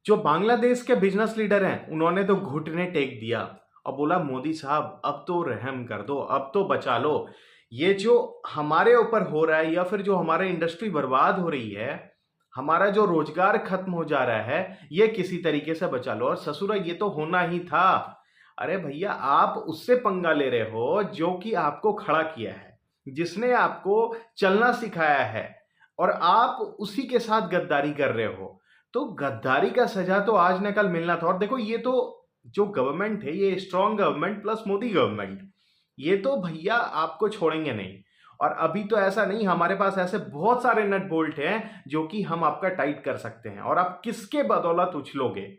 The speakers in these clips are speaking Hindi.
जो बांग्लादेश के बिजनेस लीडर हैं उन्होंने तो घुटने टेक दिया और बोला मोदी साहब अब तो रहम कर दो, अब तो बचा लो। ये जो हमारे ऊपर हो रहा है या फिर जो हमारी इंडस्ट्री बर्बाद हो रही है, हमारा जो रोजगार खत्म हो जा रहा है, ये किसी तरीके से बचा लो। और ससुरा ये तो होना ही था। अरे भैया आप उससे पंगा ले रहे हो जो कि आपको खड़ा किया है, जिसने आपको चलना सिखाया है, और आप उसी के साथ गद्दारी कर रहे हो। तो गद्दारी का सजा तो आज न कल मिलना था। और देखो ये तो जो गवर्नमेंट है, ये strong government plus Modi government, ये तो भैया आपको छोड़ेंगे नहीं। और अभी तो ऐसा नहीं, हमारे पास ऐसे बहुत सारे नट बोल्ट हैं जो कि हम आपका टाइट कर सकते हैं, और आप किसके बदौलत उछलोगे।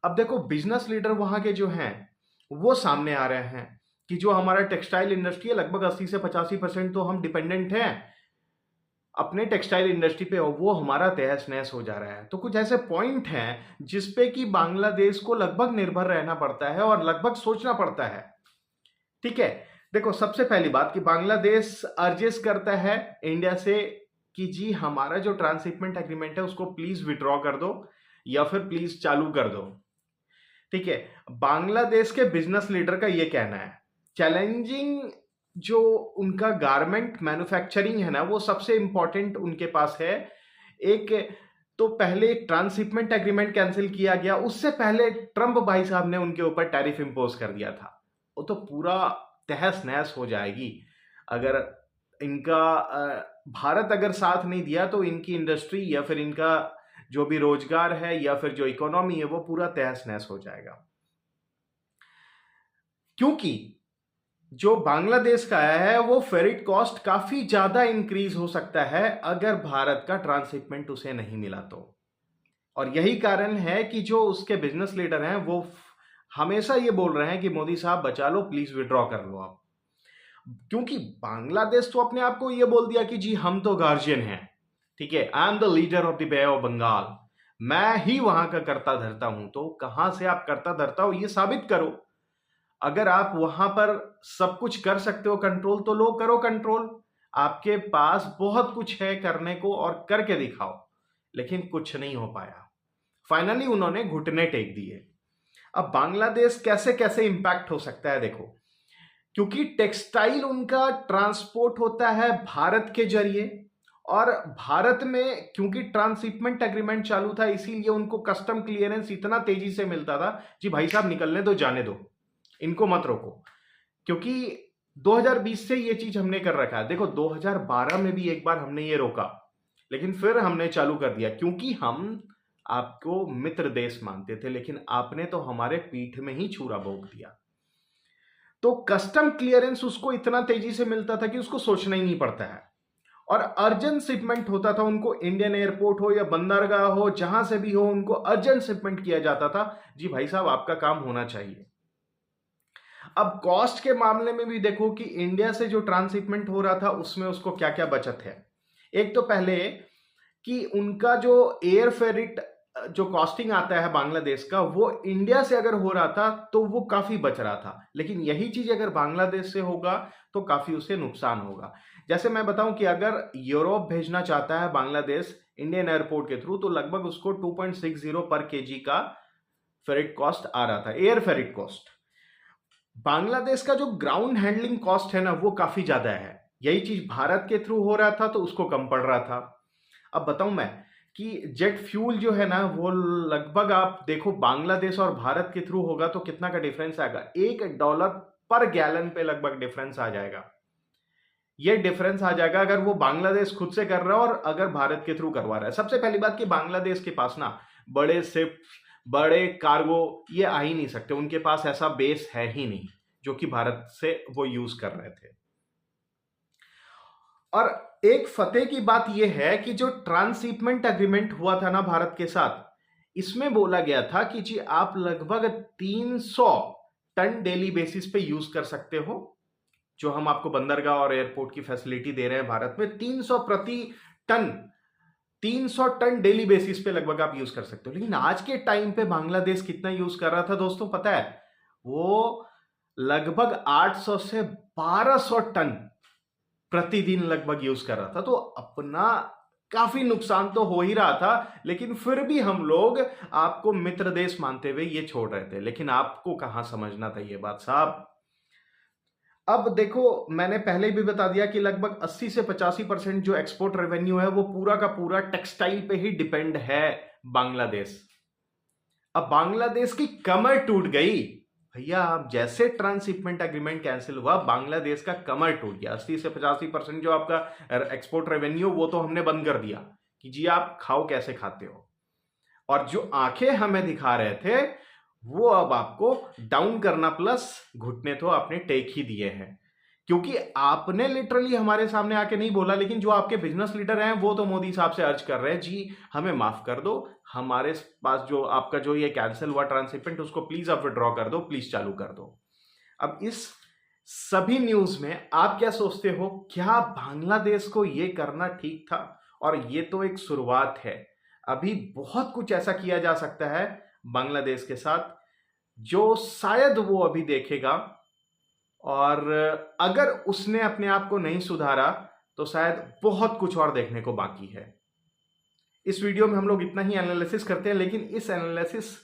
अब देखो बिजनेस लीडर वहां के जो हैं वो सामने आ रहे हैं कि जो हमारा टेक्सटाइल इंडस्ट्री है, लगभग 80 से 85% तो हम डिपेंडेंट हैं अपने टेक्सटाइल इंडस्ट्री पे, वो हमारा तहस नहस हो जा रहा है। तो कुछ ऐसे पॉइंट हैं जिसपे कि बांग्लादेश को लगभग निर्भर रहना पड़ता है और लगभग सोचना पड़ता है। ठीक है, देखो सबसे पहली बात कि बांग्लादेश अर्जेस करता है इंडिया से कि जी हमारा जो ट्रांसशिपमेंट एग्रीमेंट है उसको प्लीज विड्रॉ कर दो या फिर प्लीज चालू कर दो। ठीक है, बांग्लादेश के बिजनेस लीडर का यह कहना है चैलेंजिंग जो उनका गारमेंट मैन्युफैक्चरिंग है ना, वो सबसे इंपॉर्टेंट उनके पास है। एक तो पहले ट्रांसशिपमेंट एग्रीमेंट कैंसिल किया गया, उससे पहले ट्रंप भाई साहब ने उनके ऊपर टैरिफ इंपोज कर दिया था। वो तो पूरा तहस नहस हो जाएगी अगर इनका भारत अगर साथ नहीं दिया तो इनकी इंडस्ट्री या फिर इनका जो भी रोजगार है या फिर जो इकोनॉमी है वो पूरा तहस नहस हो जाएगा। क्योंकि जो बांग्लादेश का है वो फेरिट कॉस्ट काफी ज्यादा इंक्रीज हो सकता है अगर भारत का ट्रांसशिपमेंट उसे नहीं मिला तो। और यही कारण है कि जो उसके बिजनेस लीडर हैं वो हमेशा ये बोल रहे हैं कि मोदी साहब बचा लो, प्लीज विड्रॉ कर लो आप। क्योंकि बांग्लादेश तो अपने आप को ये बोल दिया कि जी हम तो गार्जियन हैं, ठीक है, I am the leader of the bay of Bengal, मैं ही वहां का करता धरता हूं। तो कहां से आप करता धरता हो ये साबित करो। अगर आप वहां पर सब कुछ कर सकते हो कंट्रोल, तो लो करो कंट्रोल। आपके पास बहुत कुछ है करने को और करके दिखाओ, लेकिन कुछ नहीं हो पाया। फाइनली उन्होंने घुटने टेक दिए। अब बांग्लादेश कैसे कैसे इंपैक्ट हो सकता है देखो, क्योंकि टेक्सटाइल उनका ट्रांसपोर्ट होता है भारत के जरिए, और भारत में क्योंकि ट्रांसशिपमेंट एग्रीमेंट चालू था इसीलिए उनको कस्टम क्लियरेंस इतना तेजी से मिलता था, जी भाई साहब निकलने दो, जाने दो, इनको मत रोको। क्योंकि 2020 से ये चीज हमने कर रखा है। देखो 2012 में भी एक बार हमने ये रोका, लेकिन फिर हमने चालू कर दिया क्योंकि हम आपको मित्र देश मानते थे, लेकिन आपने तो हमारे पीठ में ही छुरा भोंक दिया। तो कस्टम क्लियरेंस उसको इतना तेजी से मिलता था कि उसको सोचना ही नहीं पड़ता है, और अर्जेंट शिपमेंट होता था उनको, इंडियन एयरपोर्ट हो या बंदरगाह हो, जहां से भी हो उनको अर्जेंट शिपमेंट किया जाता था। जी भाई साहब आपका काम होना चाहिए। अब कॉस्ट के मामले में भी देखो कि इंडिया से जो ट्रांसशिपमेंट हो रहा था उसमें उसको क्या क्या बचत है। एक तो पहले कि उनका जो एयर फेरिट जो कॉस्टिंग आता है बांग्लादेश का, वो इंडिया से अगर हो रहा था तो वो काफी बच रहा था, लेकिन यही चीज अगर बांग्लादेश से होगा तो काफी उसे नुकसान होगा। जैसे मैं बताऊं कि अगर यूरोप भेजना चाहता है बांग्लादेश इंडियन एयरपोर्ट के थ्रू, तो लगभग उसको 2.60 पर केजी का फेरिट कॉस्ट आ रहा था, एयर फेरिट कॉस्ट। बांग्लादेश का जो ग्राउंड हैंडलिंग कॉस्ट है ना वो काफी ज्यादा है। यही चीज भारत के थ्रू हो रहा था तो उसको कम पड़ रहा था। अब बताऊं मैं कि जेट फ्यूल जो है ना वो लगभग आप देखो बांग्लादेश और भारत के थ्रू होगा तो कितना का डिफरेंस आएगा, $1 पर गैलन पे लगभग डिफरेंस आ जाएगा। ये डिफरेंस आ जाएगा अगर वो बांग्लादेश खुद से कर रहा है और अगर भारत के थ्रू करवा रहा है। सबसे पहली बात कि बांग्लादेश के पास ना बड़े शिप, बड़े कार्गो ये आ ही नहीं सकते, उनके पास ऐसा बेस है ही नहीं जो कि भारत से वो यूज कर रहे थे। और एक फतेह की बात यह है कि जो ट्रांसशिपमेंट एग्रीमेंट हुआ था ना भारत के साथ, इसमें बोला गया था कि जी आप लगभग 300 टन डेली बेसिस पे यूज कर सकते हो। जो हम आपको बंदरगाह और एयरपोर्ट की फैसिलिटी दे रहे हैं भारत में, 300 टन डेली बेसिस पे लगभग आप यूज कर सकते हो। लेकिन आज के टाइम पे बांग्लादेश कितना यूज कर रहा था दोस्तों पता है? वो लगभग 800 से 1200 टन प्रतिदिन लगभग यूज कर रहा था। तो अपना काफी नुकसान तो हो ही रहा था, लेकिन फिर भी हम लोग आपको मित्र देश मानते हुए ये छोड़ रहे थे। लेकिन आपको कहां समझना था ये बात साहब। अब देखो, मैंने पहले भी बता दिया कि लगभग 80 से 85% जो एक्सपोर्ट रेवेन्यू है वो पूरा का पूरा टेक्सटाइल पे ही डिपेंड है बांग्लादेश। अब बांग्लादेश की कमर टूट गई भैया। आप जैसे ट्रांसशिपमेंट एग्रीमेंट कैंसिल हुआ, बांग्लादेश का कमर टूट गया। 80 से 85% जो आपका एक्सपोर्ट रेवेन्यू वो तो हमने बंद कर दिया कि जी आप खाओ कैसे खाते हो। और जो आंखें हमें दिखा रहे थे वो अब आपको डाउन करना, प्लस घुटने तो आपने टेक ही दिए हैं। क्योंकि आपने लिटरली हमारे सामने आके नहीं बोला, लेकिन जो आपके बिजनेस लीडर हैं वो तो मोदी साहब से अर्ज कर रहे हैं जी हमें माफ कर दो, हमारे पास जो आपका जो ये कैंसिल हुआ ट्रांसशिपमेंट उसको प्लीज आप विड्रॉ कर दो, प्लीज चालू कर दो। अब इस सभी न्यूज में आप क्या सोचते हो, क्या बांग्लादेश को ये करना ठीक था? और ये तो एक शुरुआत है, अभी बहुत कुछ ऐसा किया जा सकता है बांग्लादेश के साथ जो शायद वो अभी देखेगा। और अगर उसने अपने आप को नहीं सुधारा तो शायद बहुत कुछ और देखने को बाकी है। इस वीडियो में हम लोग इतना ही एनालिसिस करते हैं, लेकिन इस एनालिसिस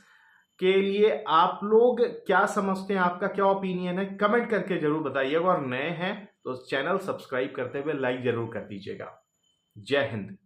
के लिए आप लोग क्या समझते हैं, आपका क्या ओपिनियन है, कमेंट करके जरूर बताइएगा। और नए हैं तो चैनल सब्सक्राइब करते हुए लाइक जरूर कर दीजिएगा। जय हिंद।